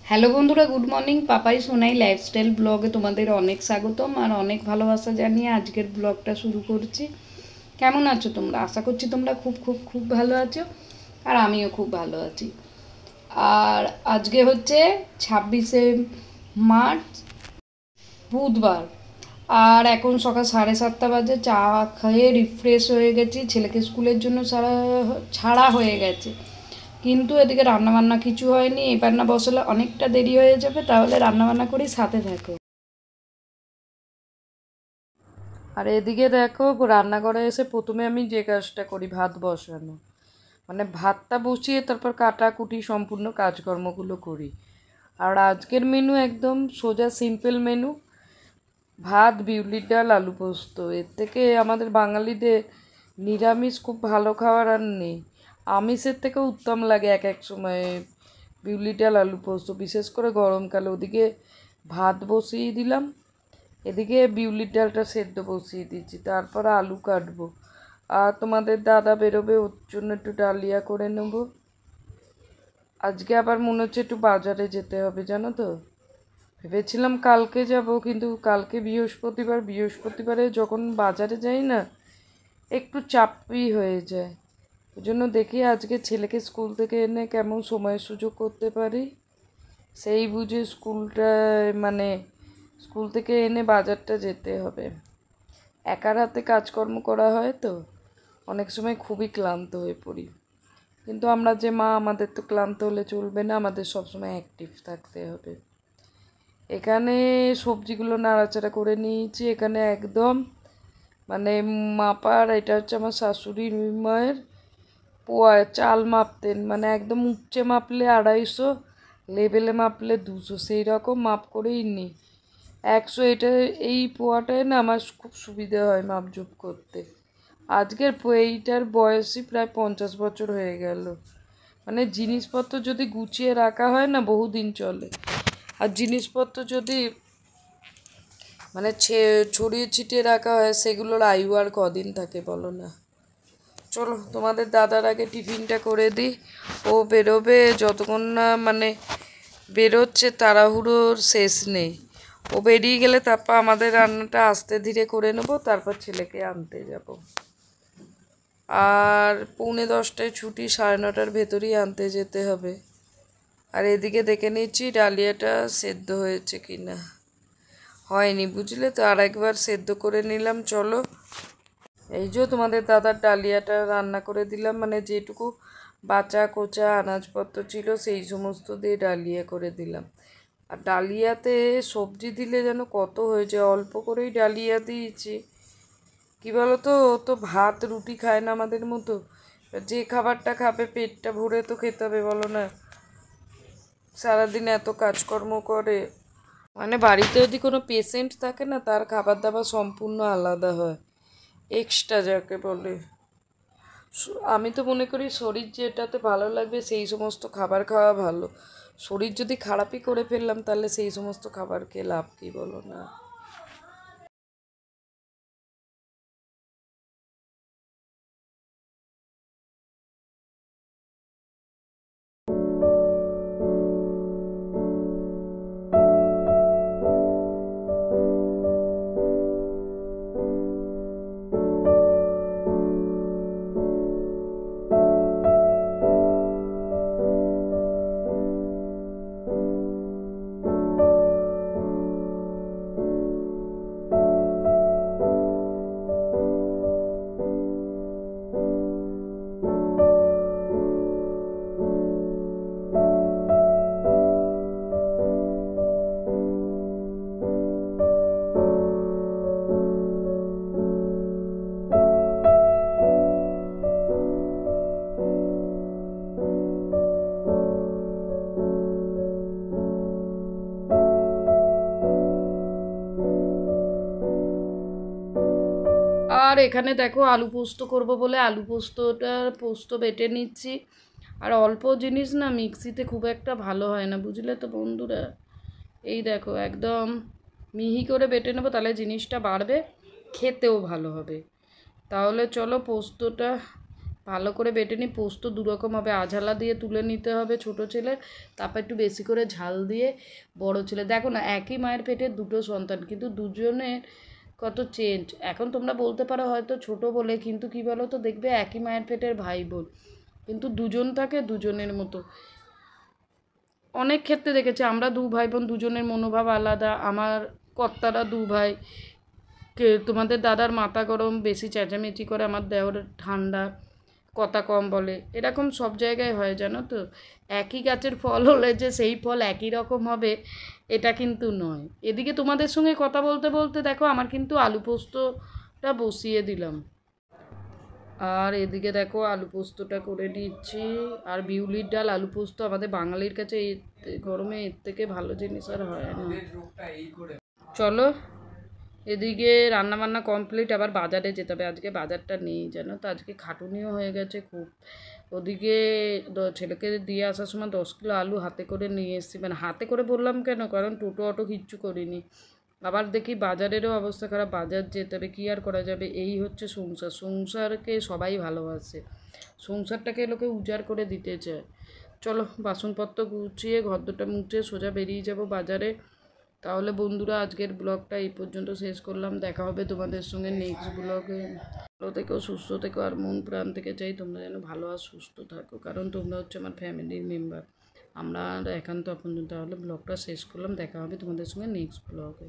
Hello বন্ধুরা, good morning. Papai Sonai lifestyle ব্লগে তোমাদের অনেক স্বাগতম আর অনেক ভালোবাসা জানিয়ে আজকের ব্লগটা শুরু করছি। কেমন আছো তোমরা? আশা করছি তোমরা খুব খুব খুব ভালো আছো আর আমিও খুব ভালো আছি। আর আজকে হচ্ছে 26শে মার্চ, বুধবার। আর এখন সকাল 7:30 বাজে। চা খেয়ে রিফ্রেশ হয়ে গেছি, ছেলেকে স্কুলের জন্য ছাড়া হয়ে গেছে। কিন্তু এদিকে রান্নাবান্না কিছু হয়নি। এবার না বসালে অনেকটা দেরি হয়ে যাবে, তাহলে রান্নাবান্না করি, সাথে থাকো। আর এদিকে দেখো, রান্নাঘরে এসে প্রথমে আমি যে কাজটা করি ভাত বসানো, মানে ভাতটা বসিয়ে তারপর কাটাকুটি সম্পূর্ণ কাজকর্মগুলো করি। আর আজকের মেনু একদম সোজা সিম্পল মেনু, ভাত, বিউলির ডাল, আলু পোস্ত। এর থেকে আমাদের বাঙালিদের নিরামিষ খুব ভালো খাবার আর নেই। আমিষের থেকে উত্তম লাগে এক এক সময় বিউলি ডাল, আলু পোস্ত, বিশেষ করে গরমকালে। ওদিকে ভাত বসিয়ে দিলাম, এদিকে বিউলির ডালটা সেদ্ধ বসিয়ে দিচ্ছি, তারপর আলু কাটবো। আর তোমাদের দাদা বেরোবে, ওর জন্য একটু ডালিয়া করে নেব। আজকে আবার মনে হচ্ছে একটু বাজারে যেতে হবে, জানো তো। ভেবেছিলাম কালকে যাব, কিন্তু কালকে বৃহস্পতিবারে যখন বাজারে যাই না, একটু চাপই হয়ে যায়। ওই জন্য দেখি আজকে ছেলেকে স্কুল থেকে এনে কেমন সময় সুযোগ করতে পারি, সেই বুঝে মানে স্কুল থেকে এনে বাজারটা যেতে হবে। একার হাতে কাজকর্ম করা হয় তো অনেক সময় খুবই ক্লান্ত হয়ে পড়ি। কিন্তু আমরা যে মা, আমাদের তো ক্লান্ত হলে চলবে না, আমাদের সবসময় অ্যাক্টিভ থাকতে হবে। এখানে সবজিগুলো নাড়াচাড়া করে নিয়েছি। এখানে একদম মানে মাপার, এটা হচ্ছে আমার শাশুড়ির মায়ের চাল মাপতেন, মানে একদম উচ্চে মাপলে 250, লেবেলে মাপলে 200, সেই রকম মাপ করেই নিই। 100, এটা এই পোয়াটায় না আমার খুব সুবিধা হয় মাপজোপ করতে। আজকের এইটার বয়সই প্রায় 50 বছর হয়ে গেল। মানে জিনিসপত্র যদি গুছিয়ে রাখা হয় না, বহুদিন চলে। আর জিনিসপত্র যদি মানে ছড়িয়ে ছিটিয়ে রাখা হয়, সেগুলোর আয়ু আর কদিন থাকে বলো না। চলো তোমাদের দাদার আগে টিফিনটা করে দিই। ও বেরোবে, যতক্ষণ না মানে বেরোচ্ছে তাড়াহুড়োর শেষ নেই। ও বেরিয়ে গেলে তারপর আমাদের রান্নাটা আস্তে ধীরে করে নেব, তারপর ছেলেকে আনতে যাব। আর 9:45টায় ছুটি, 9:30টার ভেতরেই আনতে যেতে হবে। আর এদিকে দেখে নিচ্ছি ডালিয়াটা সেদ্ধ হয়েছে কি না। হয়নি বুঝলে তো, আর একবার সেদ্ধ করে নিলাম। চলো, এই যে তোমাদের দাদার ডালিয়াটা রান্না করে দিলাম, মানে যেটুকু বাচা কোচা আনাজপত্র ছিল সেই সমস্ত দিয়ে ডালিয়া করে দিলাম। আর ডালিয়াতে সবজি দিলে যেন কত হয়েছে, অল্প করেই ডালিয়া দিয়েছি। কী বলো তো, ও তো ভাত রুটি খায় না আমাদের মতো। যে খাবারটা খাবে পেটটা ভরে তো খেতে হবে বলো না। সারাদিন এত কাজকর্ম করে, মানে বাড়িতে যদি কোনো পেশেন্ট থাকে না, তার খাবার দাবার সম্পূর্ণ আলাদা হয়, এক্সট্রা যাকে বলে। আমি তো মনে করি শরীর যেটাতে ভালো লাগবে সেই সমস্ত খাবার খাওয়া ভালো। শরীর যদি খারাপই করে ফেললাম, তাহলে সেই সমস্ত খাবার খেয়ে লাভ কী বলো না। আর এখানে দেখো, আলু পোস্ত করব বলে পোস্ত বেটে নিচ্ছি। আর অল্প জিনিস না মিক্সিতে খুব একটা ভালো হয় না, বুঝলে তো বন্ধুরা। এই দেখো একদম মিহি করে বেটে নেবো, তাহলে জিনিসটা বাড়বে, খেতেও ভালো হবে। তাহলে চলো পোস্তটা ভালো করে বেটে নিই। পোস্ত দুরকম হবে, আঝালা দিয়ে তুলে নিতে হবে ছোটো ছেলের, তারপর একটু বেশি করে ঝাল দিয়ে বড় ছেলে। দেখো না, একই মায়ের পেটের দুটো সন্তান, কিন্তু দুজনের কত চেঞ্জ। এখন তোমরা বলতে পারো হয়তো ছোট বলে, কিন্তু কী বলো তো, দেখবে একই মায়ের পেটের ভাই বোন, কিন্তু দুজন থাকে দুজনের মতো। অনেক ক্ষেত্রে দেখেছি আমরা দু ভাই বোন দুজনের মনোভাব আলাদা। আমার কর্তারা দু ভাই, তোমাদের দাদার মাথা গরম, বেশি চেঁচামেচি করে, আমার দেওর ঠান্ডা, কথা কম বলে, এরকম সব জায়গায় হয় জানো তো। একই গাছের ফল হলে যে সেই ফল একই রকম হবে এটা কিন্তু নয়। এদিকে তোমাদের সঙ্গে কথা বলতে বলতে দেখো আমার কিন্তু আলু পোস্তটা বসিয়ে দিলাম, আর এদিকে দেখো আলু পোস্তটা করে নিচ্ছি। আর বিউলির ডাল আলু পোস্ত আমাদের বাঙালির কাছে গরমে এর থেকে ভালো জিনিস আর হয় না। চলো, এদিকে রান্নাবান্না কমপ্লিট, আবার বাজারে যেতে হবে। আজকে বাজারটা নেই জানো তো, আজকে খাটুনিও হয়ে গেছে খুব। ওদিকে ছেলেকে দিয়ে আসার সময় 10 কিলো আলু হাতে করে নিয়ে এসেছি, মানে হাতে করে বললাম কেন, কারণ টোটো অটো কিচ্ছু করিনি। আবার দেখি বাজারেরও অবস্থা খারাপ, বাজার যেতে হবে, কী আর করা যাবে। এই হচ্ছে সংসার, সংসারকে সবাই ভালোবাসে, সংসারটাকে লোকে উজাড় করে দিতে চায়। চলো বাসনপত্র গুছিয়ে ঘর দুটো মুছে সোজা বেরিয়ে যাব বাজারে। তাহলে বন্ধুরা আজকের ব্লগটা এই পর্যন্ত শেষ করলাম, দেখা হবে তোমাদের সঙ্গে নেক্সট ব্লগে। ভালো থেকো, সুস্থ থেকো, আর মন প্রাণ থেকে চাই তোমরা যেন ভালো আর সুস্থ থাকো, কারণ তোমরা হচ্ছে আমার ফ্যামিলির মেম্বার, আমরা একান্ত আপনজন। তাহলে ব্লগটা শেষ করলাম, দেখা হবে তোমাদের সঙ্গে নেক্সট ব্লগে।